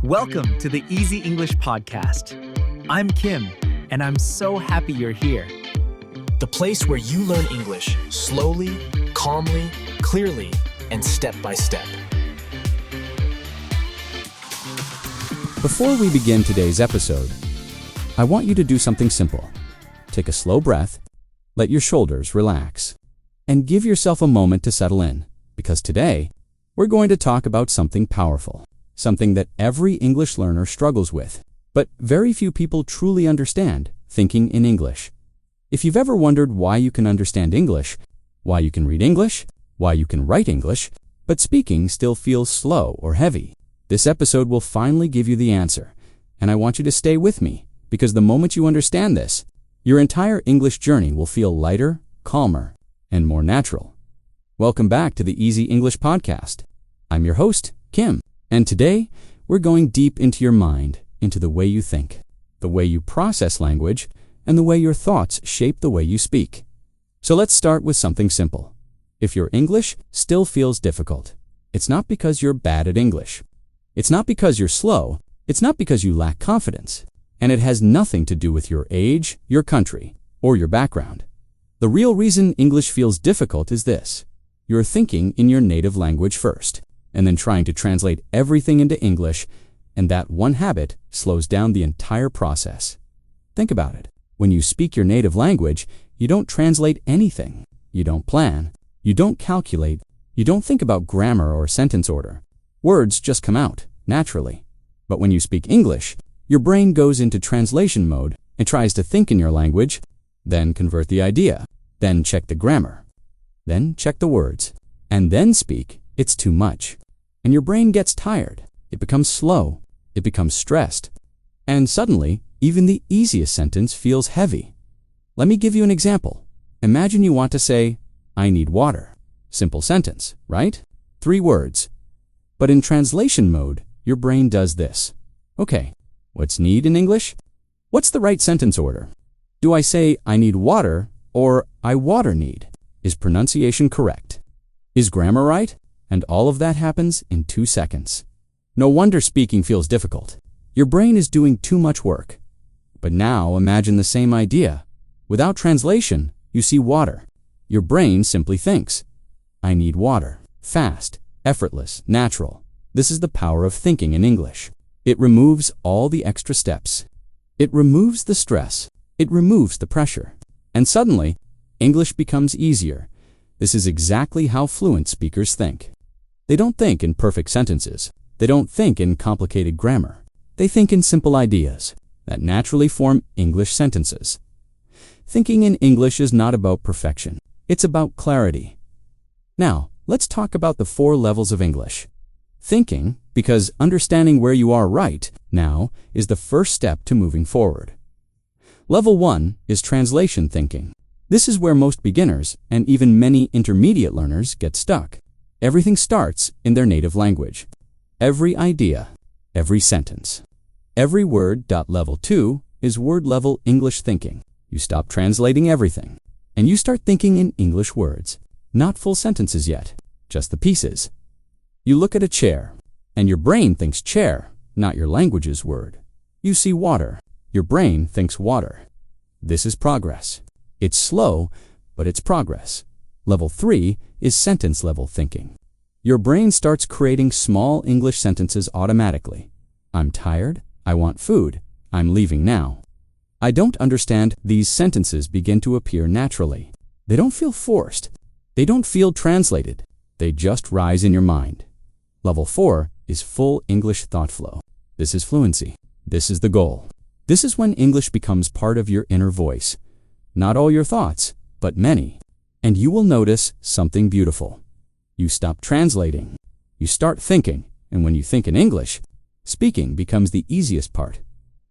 Welcome to the Easy English Podcast. I'm Kim, and I'm so happy you're here. The place where you learn English slowly, calmly, clearly, and step by step. Before we begin today's episode, I want you to do something simple. Take a slow breath, let your shoulders relax, and give yourself a moment to settle in, because today, we're going to talk about something powerful, something that every English learner struggles with, but very few people truly understand: thinking in English. If you've ever wondered why you can understand English, why you can read English, why you can write English, but speaking still feels slow or heavy, this episode will finally give you the answer. And I want you to stay with me, because the moment you understand this, your entire English journey will feel lighter, calmer, and more natural. Welcome back to the Easy English Podcast. I'm your host, Kim. And today, we're going deep into your mind, into the way you think, the way you process language, and the way your thoughts shape the way you speak. So let's start with something simple. If your English still feels difficult, it's not because you're bad at English. It's not because you're slow. It's not because you lack confidence. And it has nothing to do with your age, your country, or your background. The real reason English feels difficult is this: you're thinking in your native language first, and then trying to translate everything into English, and that one habit slows down the entire process. Think about it. When you speak your native language, you don't translate anything. You don't plan. You don't calculate. You don't think about grammar or sentence order. Words just come out, naturally. But when you speak English, your brain goes into translation mode and tries to think in your language, then convert the idea, then check the grammar, then check the words, and then speak. It's too much. And your brain gets tired. It becomes slow. It becomes stressed. And suddenly, even the easiest sentence feels heavy. Let me give you an example. Imagine you want to say, "I need water." Simple sentence, right? 3 words. But in translation mode, your brain does this. Okay, what's need in English? What's the right sentence order? Do I say, "I need water," or "I water need"? Is pronunciation correct? Is grammar right? And all of that happens in 2 seconds. No wonder speaking feels difficult. Your brain is doing too much work. But now imagine the same idea. Without translation, you see water. Your brain simply thinks, "I need water." Fast, effortless, natural. This is the power of thinking in English. It removes all the extra steps. It removes the stress. It removes the pressure. And suddenly, English becomes easier. This is exactly how fluent speakers think. They don't think in perfect sentences. They don't think in complicated grammar. They think in simple ideas that naturally form English sentences. Thinking in English is not about perfection. It's about clarity. Now, let's talk about the 4 levels of English. Thinking, because understanding where you are right now is the first step to moving forward. Level 1 is translation thinking. This is where most beginners, and even many intermediate learners, get stuck. Everything starts in their native language. Every idea, every sentence, every word. Level 2 is word-level English thinking. You stop translating everything, and you start thinking in English words. Not full sentences yet, just the pieces. You look at a chair, and your brain thinks chair, not your language's word. You see water. Your brain thinks water. This is progress. It's slow, but it's progress. Level 3 is sentence-level thinking. Your brain starts creating small English sentences automatically. I'm tired. I want food. I'm leaving now. I don't understand. These sentences begin to appear naturally. They don't feel forced. They don't feel translated. They just rise in your mind. Level 4 is full English thought flow. This is fluency. This is the goal. This is when English becomes part of your inner voice. Not all your thoughts, but many. And you will notice something beautiful. You stop translating. You start thinking, and when you think in English, speaking becomes the easiest part.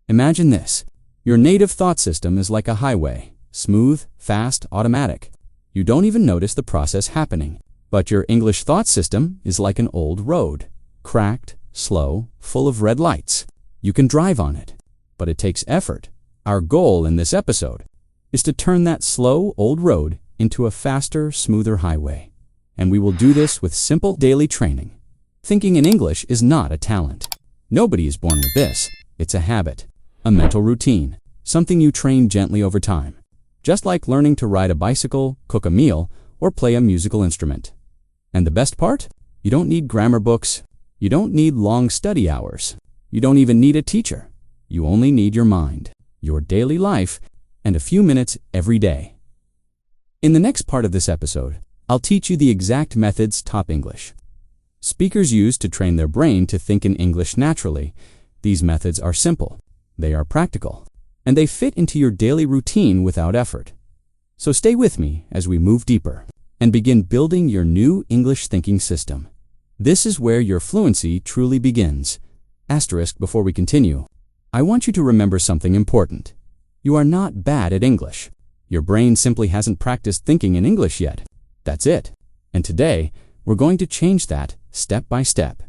Imagine this. Your native thought system is like a highway, smooth, fast, automatic. You don't even notice the process happening. But your English thought system is like an old road, cracked, slow, full of red lights. You can drive on it, but it takes effort. Our goal in this episode is to turn that slow, old road into a faster, smoother highway. And we will do this with simple daily training. Thinking in English is not a talent. Nobody is born with this. It's a habit, a mental routine, something you train gently over time. Just like learning to ride a bicycle, cook a meal, or play a musical instrument. And the best part? You don't need grammar books. You don't need long study hours. You don't even need a teacher. You only need your mind, your daily life, and a few minutes every day. In the next part of this episode, I'll teach you the exact methods top English speakers use to train their brain to think in English naturally. These methods are simple, they are practical, and they fit into your daily routine without effort. So stay with me as we move deeper and begin building your new English thinking system. This is where your fluency truly begins. Asterisk before we continue, I want you to remember something important. You are not bad at English. Your brain simply hasn't practiced thinking in English yet. That's it. And today, we're going to change that step by step.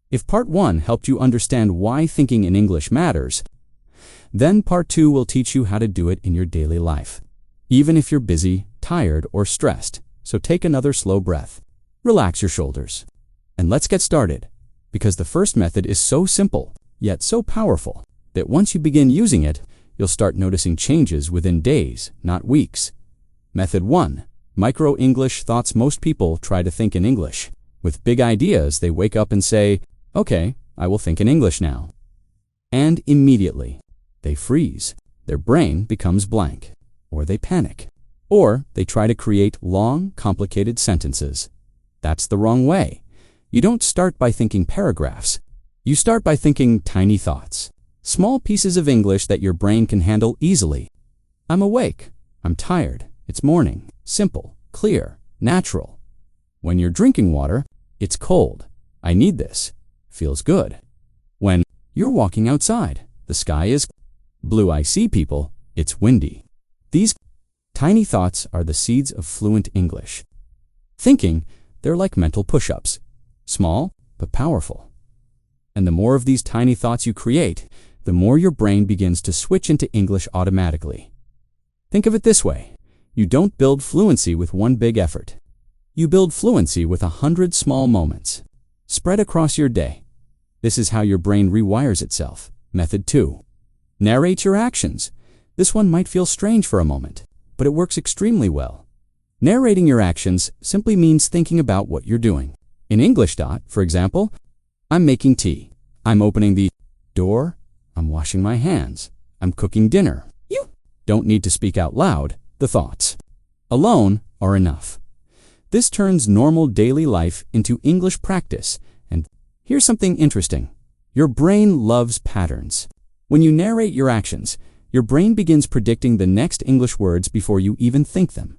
If part 1 helped you understand why thinking in English matters, then part 2 will teach you how to do it in your daily life, even if you're busy, tired, or stressed. So take another slow breath. Relax your shoulders. And let's get started, because the first method is so simple, yet so powerful, that once you begin using it, you'll start noticing changes within days, not weeks. Method 1. Micro-English thoughts. Most people try to think in English. With big ideas, they wake up and say, "Okay, I will think in English now." And immediately, they freeze. Their brain becomes blank. Or they panic. Or they try to create long, complicated sentences. That's the wrong way. You don't start by thinking paragraphs. You start by thinking tiny thoughts. Small pieces of English that your brain can handle easily. I'm awake. I'm tired. It's morning. Simple, clear, natural. When you're drinking water, it's cold. I need this. Feels good. When you're walking outside, the sky is blue. I see people. It's windy. These tiny thoughts are the seeds of fluent English. Thinking, they're like mental push-ups. Small, but powerful. And the more of these tiny thoughts you create, the more your brain begins to switch into English automatically. Think of it this way. You don't build fluency with one big effort. You build fluency with 100 small moments, spread across your day. This is how your brain rewires itself. Method 2. Narrate your actions. This one might feel strange for a moment, but it works extremely well. Narrating your actions simply means thinking about what you're doing. In English, for example, I'm making tea. I'm opening the door. I'm washing my hands. I'm cooking dinner. You don't need to speak out loud. The thoughts alone are enough. This turns normal daily life into English practice. And here's something interesting. Your brain loves patterns. When you narrate your actions, your brain begins predicting the next English words before you even think them.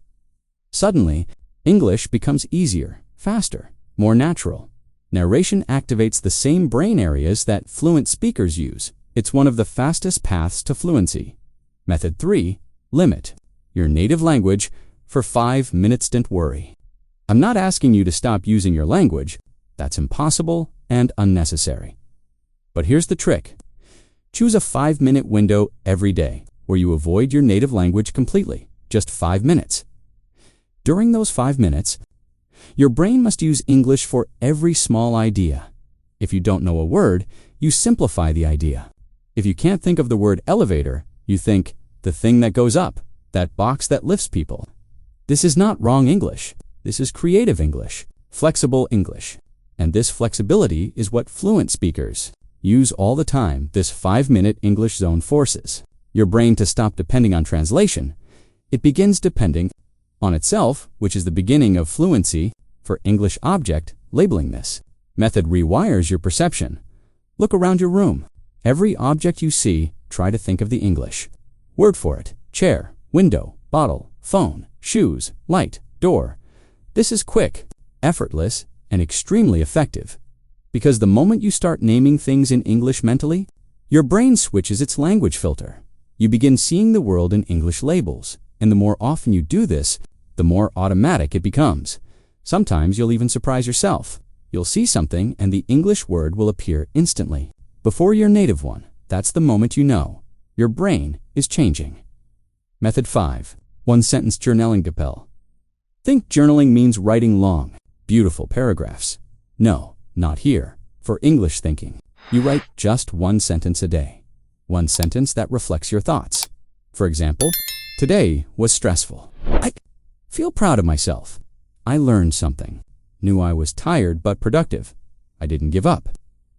Suddenly, English becomes easier, faster, more natural. Narration activates the same brain areas that fluent speakers use. It's one of the fastest paths to fluency. Method 3. Limit your native language for 5 minutes. Don't worry. I'm not asking you to stop using your language. That's impossible and unnecessary. But here's the trick. Choose a 5-minute window every day where you avoid your native language completely. Just 5 minutes. During those 5 minutes, your brain must use English for every small idea. If you don't know a word, you simplify the idea. If you can't think of the word elevator, you think the thing that goes up, that box that lifts people. This is not wrong English. This is creative English, flexible English. And this flexibility is what fluent speakers use all the time. This 5-minute English zone forces your brain to stop depending on translation. It begins depending on itself, which is the beginning of fluency. For English object, labeling this method rewires your perception. Look around your room. Every object you see, try to think of the English word for it. Chair, window, bottle, phone, shoes, light, door. This is quick, effortless, and extremely effective. Because the moment you start naming things in English mentally, your brain switches its language filter. You begin seeing the world in English labels, and the more often you do this, the more automatic it becomes. Sometimes you'll even surprise yourself. You'll see something and the English word will appear instantly, before your native one. That's the moment you know your brain is changing. Method 5. One-sentence journaling. Think journaling means writing long, beautiful paragraphs. No, not here. For English thinking, You write just one sentence a day. One sentence that reflects your thoughts. For example, today was stressful. I feel proud of myself. I learned something. Knew I was tired but productive. I didn't give up.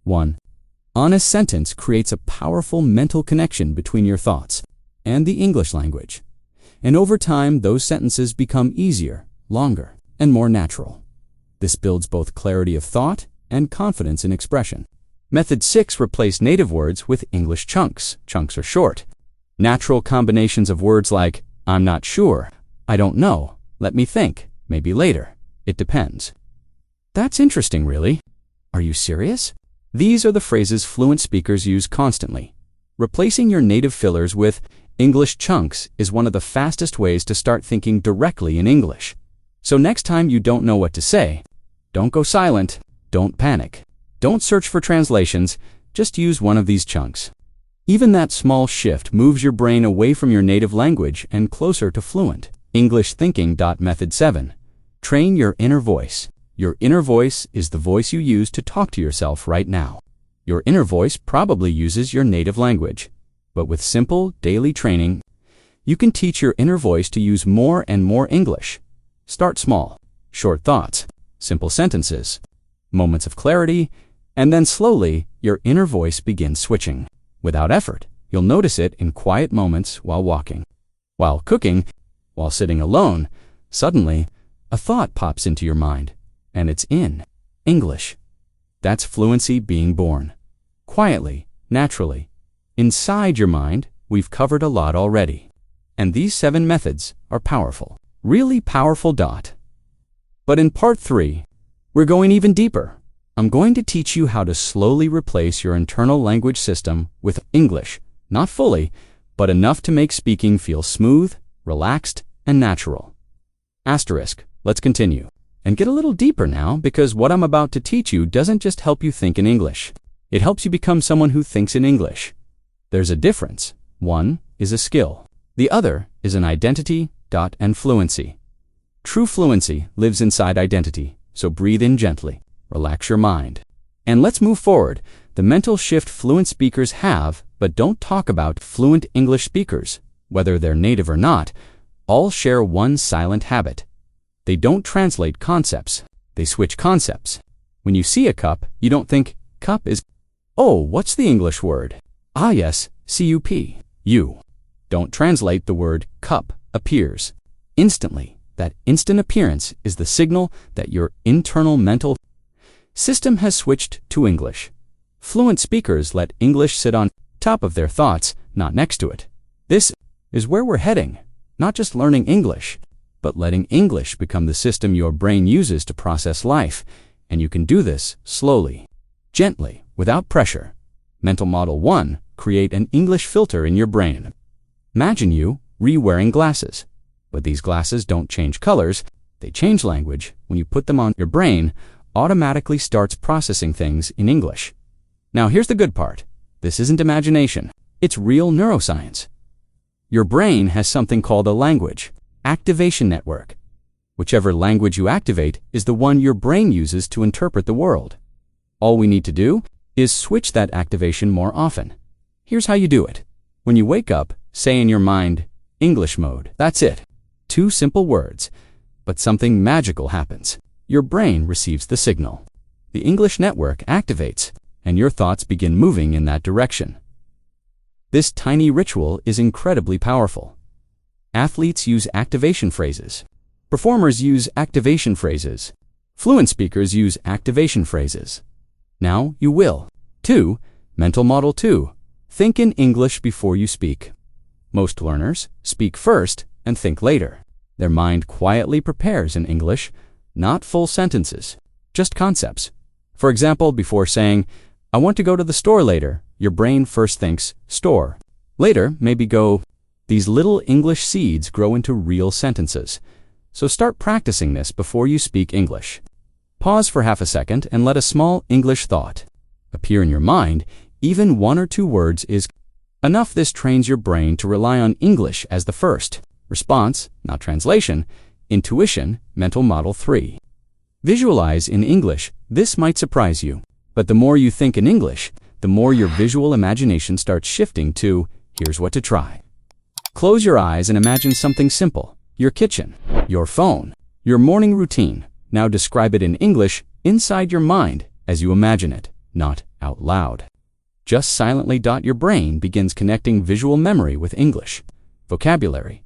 One honest sentence creates a powerful mental connection between your thoughts and the English language. And over time, those sentences become easier, longer, and more natural. This builds both clarity of thought and confidence in expression. Method 6, replace native words with English chunks. Chunks are short. Natural combinations of words like, I'm not sure, I don't know, let me think, maybe later, it depends. That's interesting, really. Are you serious? These are the phrases fluent speakers use constantly. Replacing your native fillers with English chunks is one of the fastest ways to start thinking directly in English. So next time you don't know what to say, don't go silent, don't panic. Don't search for translations, just use one of these chunks. Even that small shift moves your brain away from your native language and closer to fluent. English thinking. Method 7. Train your inner voice. Your inner voice is the voice you use to talk to yourself right now. Your inner voice probably uses your native language. But with simple, daily training, you can teach your inner voice to use more and more English. Start small. Short thoughts, simple sentences, moments of clarity, and then slowly, your inner voice begins switching. Without effort, you'll notice it in quiet moments while walking, while cooking, while sitting alone. Suddenly, a thought pops into your mind, and it's in English. That's fluency being born. Quietly, naturally. Inside your mind, we've covered a lot already. And these 7 methods are powerful. Really powerful. But in part 3, we're going even deeper. I'm going to teach you how to slowly replace your internal language system with English, not fully, but enough to make speaking feel smooth, relaxed, and natural. Asterisk, let's continue. And get a little deeper now, because what I'm about to teach you doesn't just help you think in English. It helps you become someone who thinks in English. There's a difference. One is a skill. The other is an identity, and fluency. True fluency lives inside identity, so breathe in gently. Relax your mind. And let's move forward. The mental shift fluent speakers have, but don't talk about fluent English speakers, whether they're native or not, all share one silent habit. They don't translate concepts. They switch concepts. When you see a cup, you don't think, cup is, oh, what's the English word? Ah, yes, C-U-P. You. Don't translate the word cup appears. Instantly. That instant appearance is the signal that your internal mental system has switched to English. Fluent speakers let English sit on top of their thoughts, not next to it. This is where we're heading, not just learning English, but letting English become the system your brain uses to process life, and you can do this slowly, gently, without pressure. Mental Model 1, create an English filter in your brain. Imagine you re-wearing glasses, but these glasses don't change colors, they change language. When you put them on, your brain automatically starts processing things in English. Now here's the good part. This isn't imagination. It's real neuroscience. Your brain has something called a language activation network. Whichever language you activate is the one your brain uses to interpret the world. All we need to do is switch that activation more often. Here's how you do it. When you wake up, say in your mind, English mode. That's it. 2 simple words. But something magical happens. Your brain receives the signal. The English network activates, and your thoughts begin moving in that direction. This tiny ritual is incredibly powerful. Athletes use activation phrases. Performers use activation phrases. Fluent speakers use activation phrases. Now you will. 2. Mental Model 2. Think in English before you speak. Most learners speak first and think later. Their mind quietly prepares in English, not full sentences, just concepts. For example, before saying, I want to go to the store later, your brain first thinks, store. Later, maybe go, these little English seeds grow into real sentences. So start practicing this before you speak English. Pause for half a second and let a small English thought appear in your mind. Even 1 or 2 words is enough. This trains your brain to rely on English as the first response, not translation. Intuition, Mental Model 3. Visualize in English. This might surprise you, but the more you think in English, the more your visual imagination starts shifting to, here's what to try. Close your eyes and imagine something simple. Your kitchen, your phone, your morning routine. Now describe it in English inside your mind as you imagine it, not out loud. Just silently. Your brain begins connecting visual memory with English vocabulary.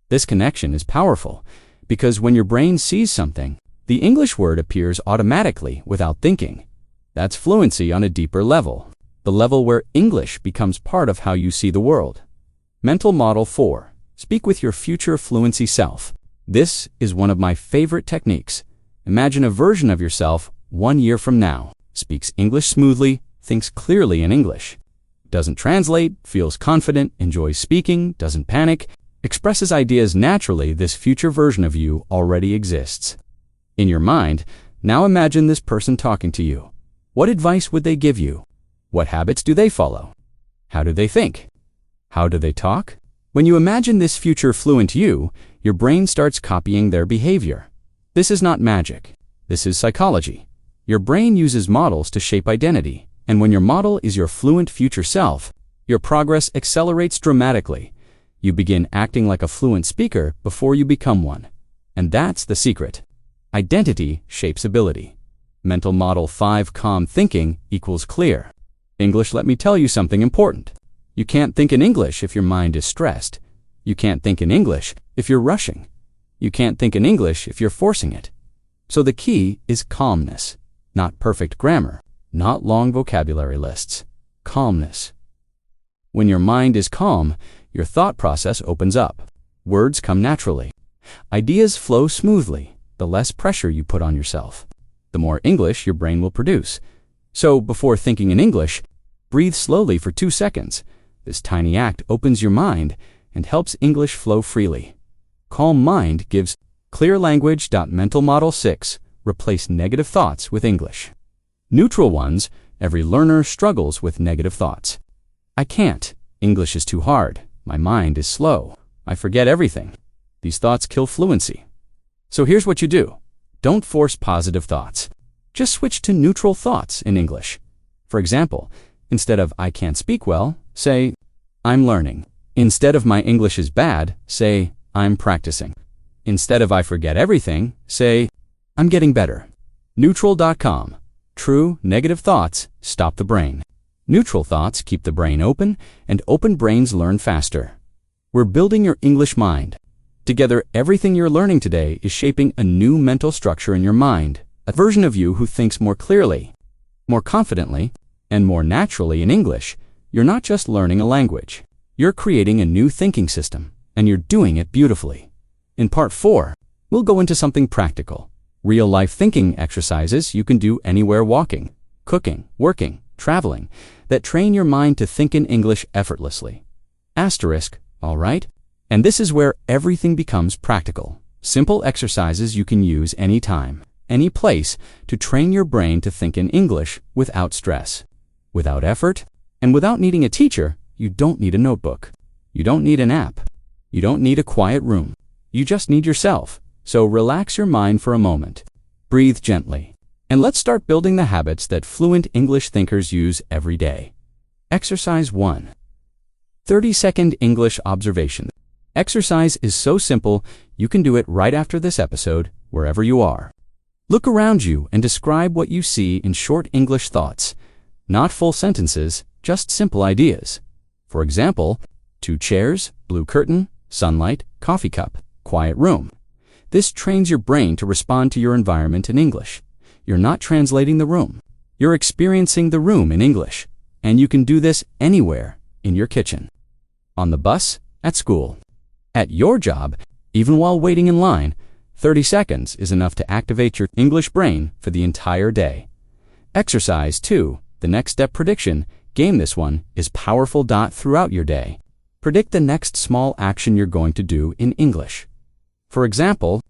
This connection is powerful because when your brain sees something, the English word appears automatically without thinking. That's fluency on a deeper level, the level where English becomes part of how you see the world. Mental Model 4. Speak with your future fluency self. This is one of my favorite techniques. Imagine a version of yourself 1 year from now. Speaks English smoothly, thinks clearly in English. Doesn't translate, feels confident, enjoys speaking, doesn't panic, expresses ideas naturally. This future version of you already exists. In your mind, now imagine this person talking to you. What advice would they give you? What habits do they follow? How do they think? How do they talk? When you imagine this future fluent you, your brain starts copying their behavior. This is not magic. This is psychology. Your brain uses models to shape identity, and when your model is your fluent future self, your progress accelerates dramatically. You begin acting like a fluent speaker before you become one. And that's the secret. Identity shapes ability. Mental Model 5. Calm thinking equals clear. English. Let me tell you something important. You can't think in English if your mind is stressed. You can't think in English if you're rushing. You can't think in English if you're forcing it. So the key is calmness, not perfect grammar, not long vocabulary lists. Calmness. When your mind is calm, your thought process opens up. Words come naturally. Ideas flow smoothly. The less pressure you put on yourself, the more English your brain will produce. So before thinking in English, breathe slowly for 2 seconds. This tiny act opens your mind and helps English flow freely. Calm mind gives clear language. Mental Model 6. Replace negative thoughts with English. Neutral ones. Every learner struggles with negative thoughts. I can't. English is too hard. My mind is slow. I forget everything. These thoughts kill fluency. So here's what you do. Don't force positive thoughts. Just switch to neutral thoughts in English. For example, instead of I can't speak well, say I'm learning. Instead of my English is bad, say I'm practicing. Instead of I forget everything, say I'm getting better. Neutral.com. True negative thoughts stop the brain. Neutral thoughts keep the brain open, and open brains learn faster. We're building your English mind. Together, everything you're learning today is shaping a new mental structure in your mind, a version of you who thinks more clearly, more confidently, and more naturally in English. You're not just learning a language. You're creating a new thinking system, and you're doing it beautifully. In Part 4, we'll go into something practical. Real-life thinking exercises you can do anywhere, walking, cooking, working, traveling, that train your mind to think in English effortlessly. Asterisk, all right? And this is where everything becomes practical. Simple exercises you can use anytime, any place, to train your brain to think in English without stress, without effort, and without needing a teacher. You don't need a notebook. You don't need an app. You don't need a quiet room. You just need yourself. So relax your mind for a moment. Breathe gently. And let's start building the habits that fluent English thinkers use every day. Exercise 1. 30-second English observation. Exercise is so simple, you can do it right after this episode, wherever you are. Look around you and describe what you see in short English thoughts. Not full sentences, just simple ideas. For example, 2 chairs, blue curtain, sunlight, coffee cup, quiet room. This trains your brain to respond to your environment in English. You're not translating the room. You're experiencing the room in English. And you can do this anywhere, in your kitchen, on the bus, at school, at your job, even while waiting in line. 30 seconds is enough to activate your English brain for the entire day. Exercise 2. The next step prediction. Game. This one is powerful. Throughout your day, predict the next small action you're going to do in English. For example,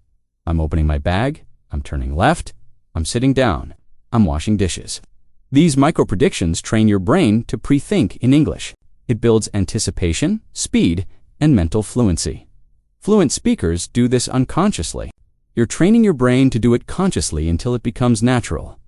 I'm opening my bag, I'm turning left, I'm sitting down, I'm washing dishes. These micro-predictions train your brain to pre-think in English. It builds anticipation, speed, and mental fluency. Fluent speakers do this unconsciously. You're training your brain to do it consciously until it becomes natural.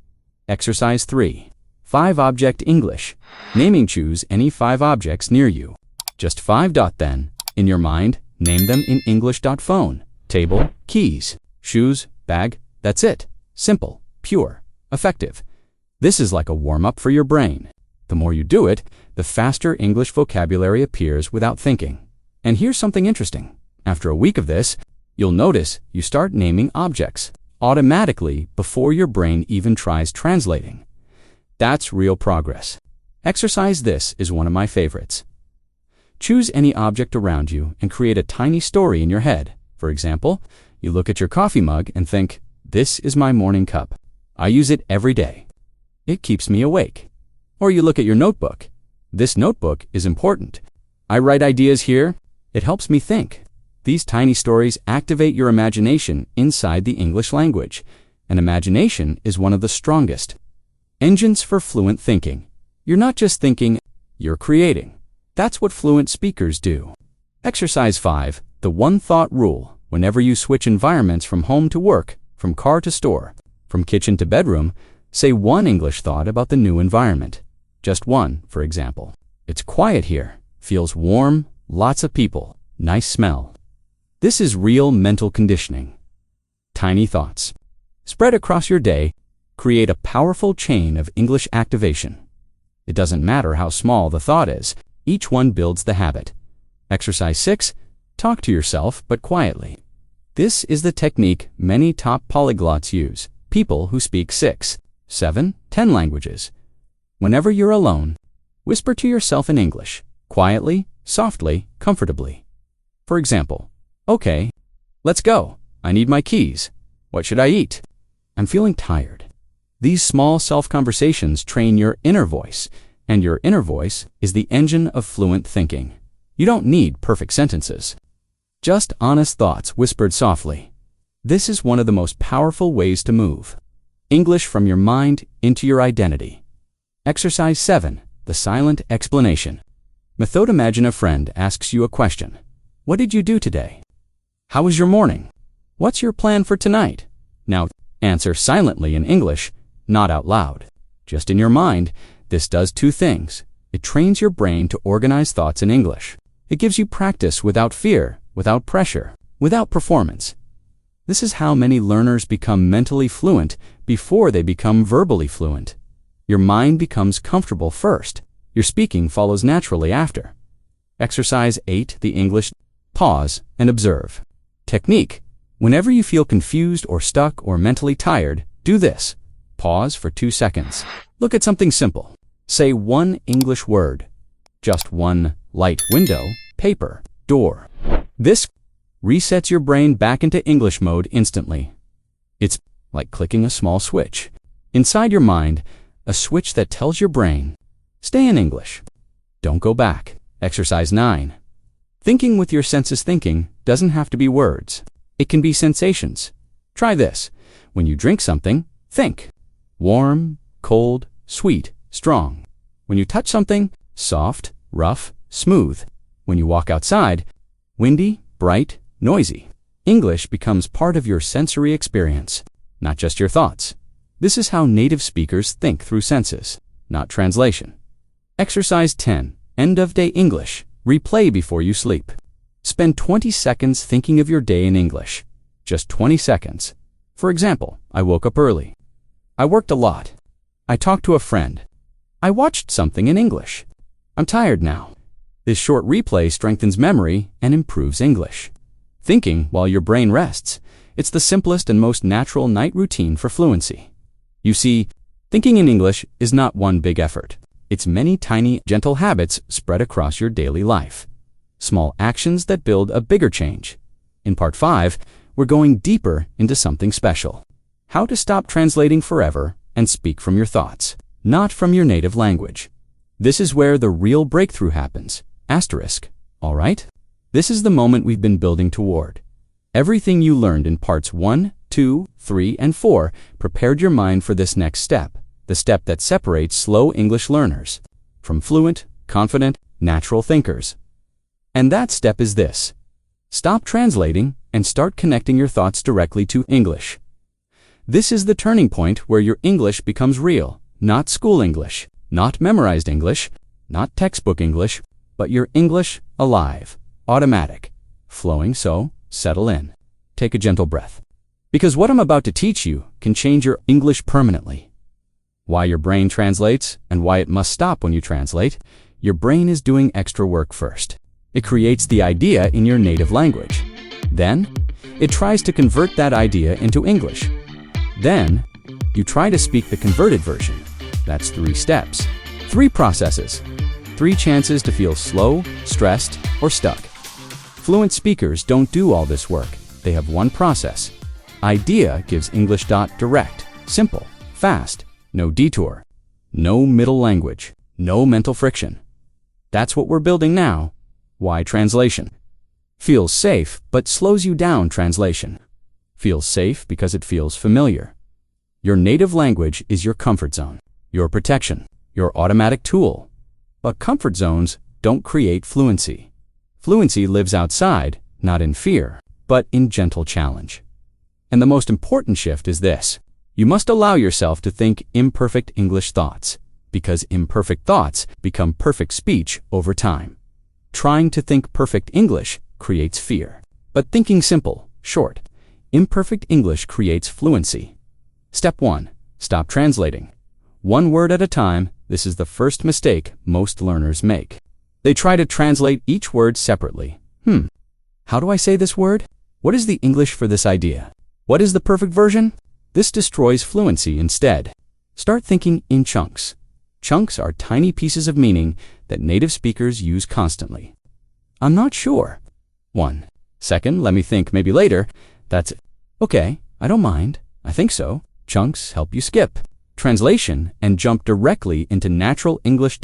Exercise 3. 5-object English. Naming, choose any 5 objects near you. Just 5. Then, in your mind, name them in English. Phone, table, keys, shoes, bag. That's it. Simple, pure, effective. This is like a warm-up for your brain. The more you do it, the faster English vocabulary appears without thinking. And here's something interesting. After a week of this, you'll notice you start naming objects automatically before your brain even tries translating. That's real progress. Exercise this is one of my favorites. Choose any object around you and create a tiny story in your head. For example, you look at your coffee mug and think, "This is my morning cup. I use it every day. It keeps me awake." Or you look at your notebook. "This notebook is important. I write ideas here. It helps me think." These tiny stories activate your imagination inside the English language, and imagination is one of the strongest engines for fluent thinking. You're not just thinking, you're creating. That's what fluent speakers do. Exercise 5, the one-thought rule. Whenever you switch environments from home to work, from car to store, from kitchen to bedroom, say one English thought about the new environment. Just one, for example. "It's quiet here. Feels warm, lots of people, nice smell." This is real mental conditioning. Tiny thoughts. Spread across your day, create a powerful chain of English activation. It doesn't matter how small the thought is, each one builds the habit. Exercise 6, talk to yourself but quietly. This is the technique many top polyglots use, people who speak 6, 7, 10 languages. Whenever you're alone, whisper to yourself in English, quietly, softly, comfortably. For example, "Okay, let's go. I need my keys. What should I eat? I'm feeling tired." These small self-conversations train your inner voice, and your inner voice is the engine of fluent thinking. You don't need perfect sentences. Just honest thoughts whispered softly. This is one of the most powerful ways to move English from your mind into your identity. Exercise 7, the silent explanation. Method: imagine a friend asks you a question. "What did you do today? How was your morning? What's your plan for tonight?" Now, answer silently in English, not out loud. Just in your mind. This does 2 things. It trains your brain to organize thoughts in English. It gives you practice without fear, without pressure, without performance. This is how many learners become mentally fluent before they become verbally fluent. Your mind becomes comfortable first. Your speaking follows naturally after. Exercise 8, the English. Pause and observe. Technique. Whenever you feel confused or stuck or mentally tired, do this. Pause for 2 seconds. Look at something simple. Say one English word. Just one: light, window, paper, door. This resets your brain back into English mode instantly. It's like clicking a small switch inside your mind, a switch that tells your brain, stay in English. Don't go back. Exercise 9. Thinking with your senses. Thinking doesn't have to be words. It can be sensations. Try this. When you drink something, think. Warm, cold, sweet, strong. When you touch something, soft, rough, smooth. When you walk outside, windy, bright, noisy. English becomes part of your sensory experience, not just your thoughts. This is how native speakers think through senses, not translation. Exercise 10. End of day English. Replay before you sleep. Spend 20 seconds thinking of your day in English. Just 20 seconds. For example, I woke up early. I worked a lot. I talked to a friend. I watched something in English. I'm tired now. This short replay strengthens memory and improves English. Thinking while your brain rests. It's the simplest and most natural night routine for fluency. You see, thinking in English is not one big effort. It's many tiny, gentle habits spread across your daily life. Small actions that build a bigger change. In Part 5, we're going deeper into something special. How to stop translating forever and speak from your thoughts, not from your native language. This is where the real breakthrough happens. Asterisk. All right? This is the moment we've been building toward. Everything you learned in Parts 1, 2, 3, and 4 prepared your mind for this next step, the step that separates slow English learners from fluent, confident, natural thinkers. And that step is this. Stop translating and start connecting your thoughts directly to English. This is the turning point where your English becomes real, Not school English, not memorized English, not textbook English, but your English alive, automatic, flowing, so settle in. Take a gentle breath. Because what I'm about to teach you can change your English permanently. Why your brain translates and why it must stop when you translate, your brain is doing extra work first. It creates the idea in your native language. Then, it tries to convert that idea into English. Then, you try to speak the converted version. That's 3 steps, 3 processes, 3 chances to feel slow, stressed, or stuck. Fluent speakers don't do all this work. They have one process. Idea gives English. Direct, simple, fast, no detour, no middle language, no mental friction. That's what we're building now. Why translation? Feels safe, but slows you down. Translation feels safe because it feels familiar. Your native language is your comfort zone, your protection, your automatic tool. But comfort zones don't create fluency. Fluency lives outside, not in fear, but in gentle challenge. And the most important shift is this. You must allow yourself to think imperfect English thoughts, because imperfect thoughts become perfect speech over time. Trying to think perfect English creates fear. But thinking simple, short, imperfect English creates fluency. Step 1. Stop translating. One word at a time. This is the first mistake most learners make. They try to translate each word separately. How do I say this word? What is the English for this idea? What is the perfect version? This destroys fluency instead. Start thinking in chunks. Chunks are tiny pieces of meaning that native speakers use constantly. I'm not sure. 1 second, let me think, maybe later. That's it. Okay, I don't mind. I think so. Chunks help you skip translation and jump directly into natural English.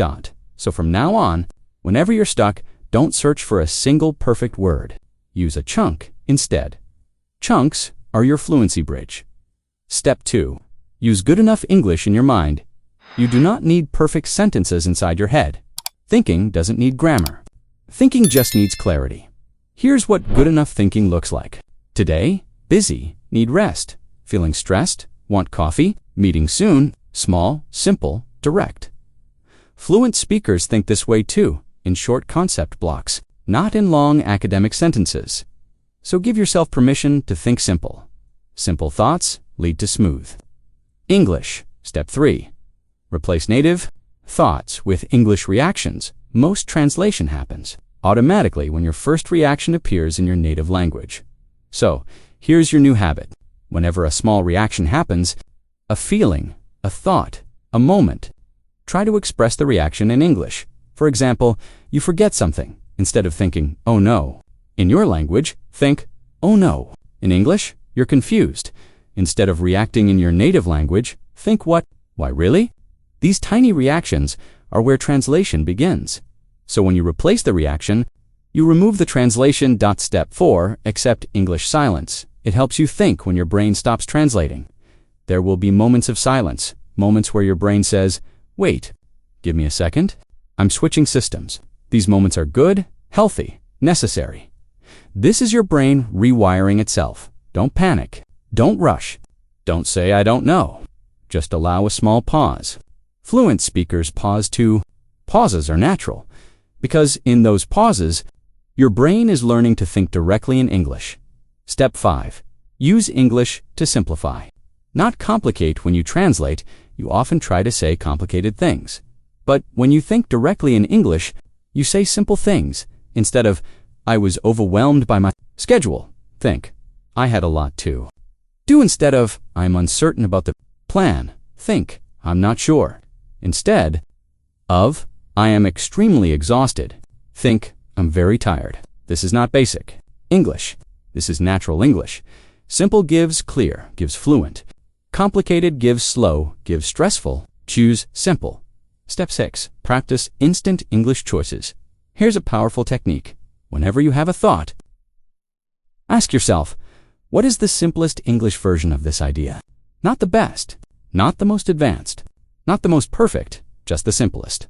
So from now on, whenever you're stuck, don't search for a single perfect word. Use a chunk instead. Chunks are your fluency bridge. Step 2. Use good enough English in your mind. You do not need perfect sentences inside your head. Thinking doesn't need grammar. Thinking just needs clarity. Here's what good enough thinking looks like. Today, busy, need rest. Feeling stressed, want coffee, meeting soon, small, simple, direct. Fluent speakers think this way too, in short concept blocks, not in long academic sentences. So give yourself permission to think simple. Simple thoughts lead to smooth. English, step 3. Replace native thoughts with English reactions. Most translation happens automatically when your first reaction appears in your native language. So, here's your new habit. Whenever a small reaction happens, a feeling, a thought, a moment, try to express the reaction in English. For example, you forget something. Instead of thinking, oh no, in your language, think, oh no. In English, you're confused. Instead of reacting in your native language, think what? Why really? These tiny reactions are where translation begins. So when you replace the reaction, you remove the translation. Step 4, accept English silence. It helps you think when your brain stops translating. There will be moments of silence, moments where your brain says, wait, give me a second. I'm switching systems. These moments are good, healthy, necessary. This is your brain rewiring itself. Don't panic. Don't rush. Don't say, I don't know. Just allow a small pause. Fluent speakers pause too. Pauses are natural, because in those pauses, your brain is learning to think directly in English. Step 5. Use English to simplify. Not complicate when you translate. You often try to say complicated things. But when you think directly in English, you say simple things. Instead of, I was overwhelmed by my schedule, think, I had a lot too. Do instead of, I'm uncertain about the plan, think, I'm not sure. Instead of, I am extremely exhausted, think, I'm very tired. This is not basic English. This is natural English. Simple gives clear, gives fluent. Complicated gives slow, gives stressful. Choose simple. Step 6. Practice instant English choices. Here's a powerful technique. Whenever you have a thought, ask yourself, what is the simplest English version of this idea? Not the best, not the most advanced, not the most perfect, just the simplest.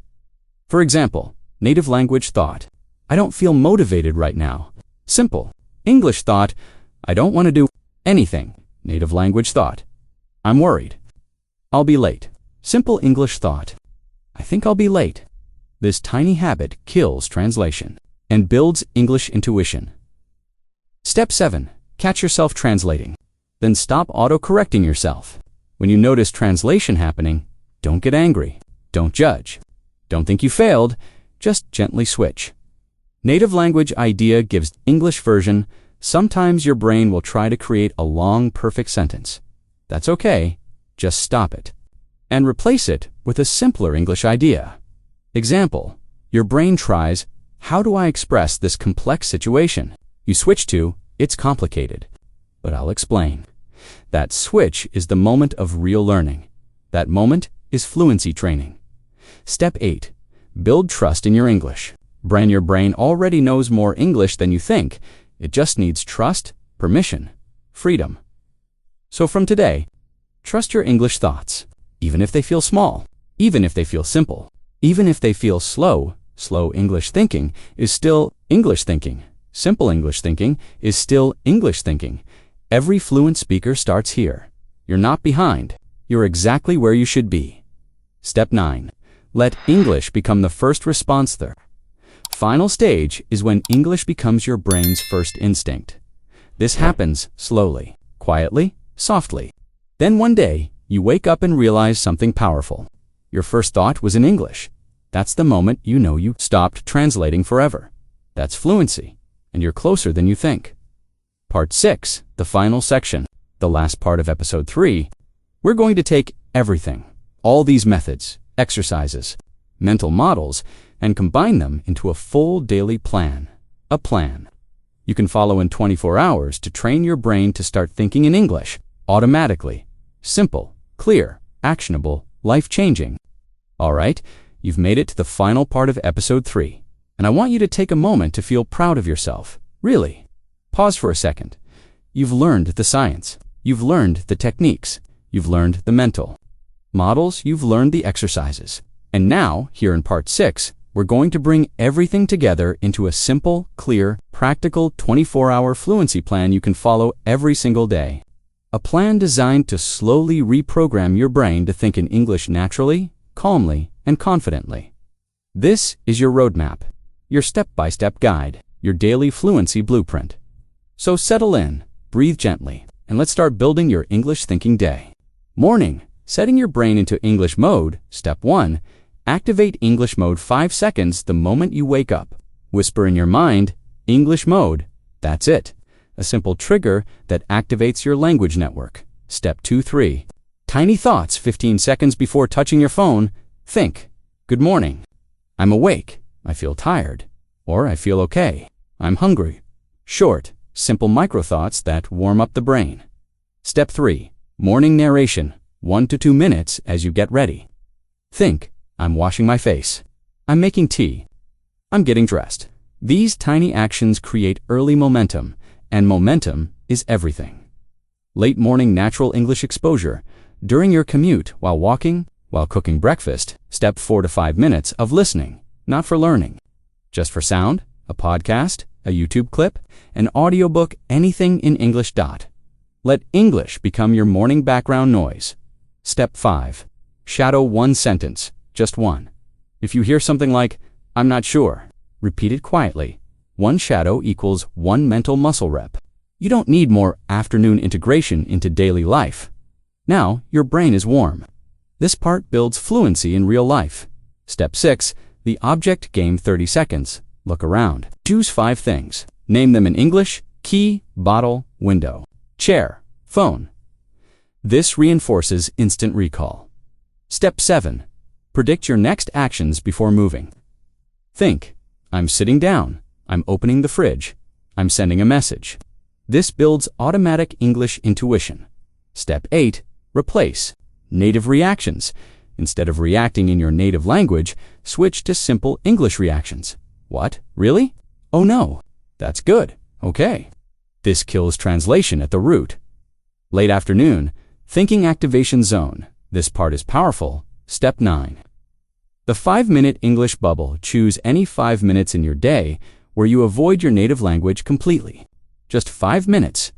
For example, native language thought, I don't feel motivated right now. Simple. English thought, I don't want to do anything. Native language thought, I'm worried. I'll be late. Simple English thought. I think I'll be late. This tiny habit kills translation and builds English intuition. Step 7. Catch yourself translating. Then stop auto-correcting yourself. When you notice translation happening, don't get angry. Don't judge. Don't think you failed. Just gently switch. Native language idea gives English version. Sometimes your brain will try to create a long, perfect sentence. That's okay. Just stop it. And replace it with a simpler English idea. Example, your brain tries, how do I express this complex situation? You switch to, it's complicated. But I'll explain. That switch is the moment of real learning. That moment is fluency training. Step 8. Build trust in your English. Your brain already knows more English than you think. It just needs trust, permission, freedom. So from today, trust your English thoughts, even if they feel small, even if they feel simple, even if they feel slow. Slow English thinking is still English thinking. Simple English thinking is still English thinking. Every fluent speaker starts here. You're not behind. You're exactly where you should be. Step 9. Let English become the first response there. Final stage is when English becomes your brain's first instinct. This happens slowly, quietly, softly. Then one day, you wake up and realize something powerful. Your first thought was in English. That's the moment you know you stopped translating forever. That's fluency, and you're closer than you think. Part 6, the final section, the last part of episode 3. We're going to take everything, all these methods, exercises, mental models, and combine them into a full daily plan. A plan you can follow in 24 hours to train your brain to start thinking in English automatically. Simple, clear, actionable, life-changing. All right, you've made it to the final part of episode 3, and I want you to take a moment to feel proud of yourself. Really. Pause for a second. You've learned the science. You've learned the techniques. You've learned the mental models. You've learned the exercises. And now, here in part 6, we're going to bring everything together into a simple, clear, practical 24-hour fluency plan you can follow every single day. A plan designed to slowly reprogram your brain to think in English naturally, calmly, and confidently. This is your roadmap, your step-by-step guide, your daily fluency blueprint. So settle in, breathe gently, and let's start building your English thinking day. Morning, setting your brain into English mode. Step 1. Activate English mode 5 seconds the moment you wake up. Whisper in your mind, English mode. That's it. A simple trigger that activates your language network. Step 2-3. Tiny thoughts 15 seconds before touching your phone. Think, good morning. I'm awake. I feel tired. Or I feel okay. I'm hungry. Short, simple micro thoughts that warm up the brain. Step 3. Morning narration. 1 to 2 minutes as you get ready. Think, I'm washing my face. I'm making tea. I'm getting dressed. These tiny actions create early momentum, and momentum is everything. Late morning natural English exposure. During your commute, while walking, while cooking breakfast. Step 4 to 5 minutes of listening, not for learning. Just for sound, a podcast, a YouTube clip, an audiobook, anything in English. Let English become your morning background noise. Step 5. Shadow one sentence, just one. If you hear something like, I'm not sure, repeat it quietly. One shadow equals one mental muscle rep. You don't need more afternoon integration into daily life. Now, your brain is warm. This part builds fluency in real life. Step 6. The object game 30 seconds. Look around. Choose 5 things. Name them in English: key, bottle, window, chair, phone. This reinforces instant recall. Step 7. Predict your next actions before moving. Think, I'm sitting down. I'm opening the fridge. I'm sending a message. This builds automatic English intuition. Step 8. Replace native reactions. Instead of reacting in your native language, switch to simple English reactions. What? Really? Oh no. That's good. Okay. This kills translation at the root. Late afternoon, thinking activation zone. This part is powerful. Step 9. The 5-minute English bubble. Choose any 5 minutes in your day where you avoid your native language completely. Just 5 minutes.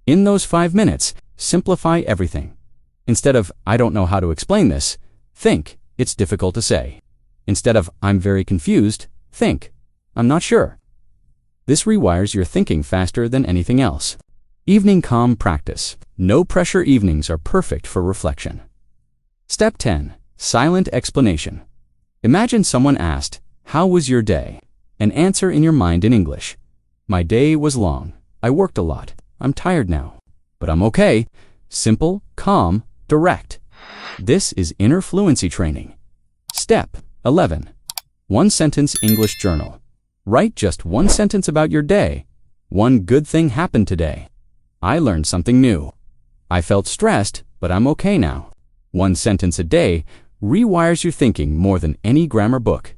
In those 5 minutes, simplify everything. Instead of, I don't know how to explain this, think, "It's difficult to say." Instead of "I'm very confused," think, "I'm not sure." This rewires your thinking faster than anything else. Evening calm practice. No pressure evenings are perfect for reflection. Step 10. Silent explanation. Imagine someone asked, "How was your day?" And answer in your mind in English. "My day was long. I worked a lot. I'm tired now. But I'm okay." Simple, calm, direct. This is inner fluency training. Step 11. One sentence English journal. Write just one sentence about your day. One good thing happened today. I learned something new. I felt stressed, but I'm okay now. One sentence a day rewires your thinking more than any grammar book.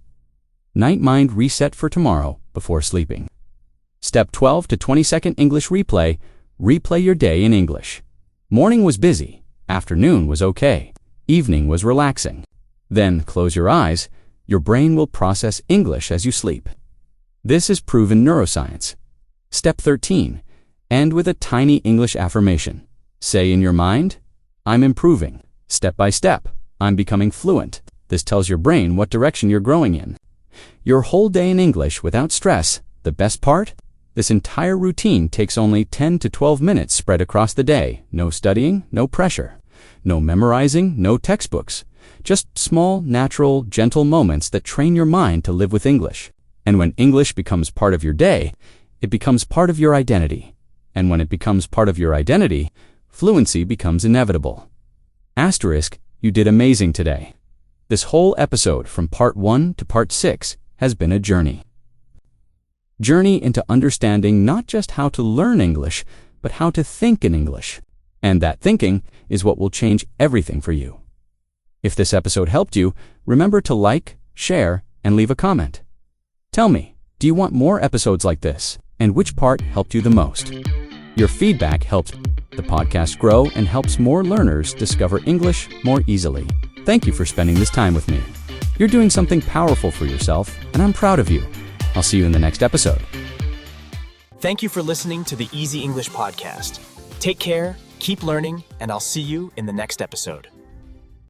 Night mind reset for tomorrow before sleeping. Step 12 to 20-second English replay. Replay your day in English. Morning was busy. Afternoon was okay. Evening was relaxing. Then close your eyes. Your brain will process English as you sleep. This is proven neuroscience. Step 13. End with a tiny English affirmation. Say in your mind, "I'm improving. Step by step, I'm becoming fluent." This tells your brain what direction you're growing in. Your whole day in English without stress. The best part? This entire routine takes only 10 to 12 minutes spread across the day. No studying, no pressure. No memorizing, no textbooks. Just small, natural, gentle moments that train your mind to live with English. And when English becomes part of your day, it becomes part of your identity. And when it becomes part of your identity, fluency becomes inevitable. Asterisk, you did amazing today. This whole episode from part 1 to part 6 has been a journey. Journey into understanding not just how to learn English, but how to think in English. And that thinking is what will change everything for you. If this episode helped you, remember to like, share, and leave a comment. Tell me, do you want more episodes like this? And which part helped you the most? Your feedback helps the podcast grow and helps more learners discover English more easily. Thank you for spending this time with me. You're doing something powerful for yourself, and I'm proud of you. I'll see you in the next episode. Thank you for listening to the Easy English Podcast. Take care, keep learning, and I'll see you in the next episode.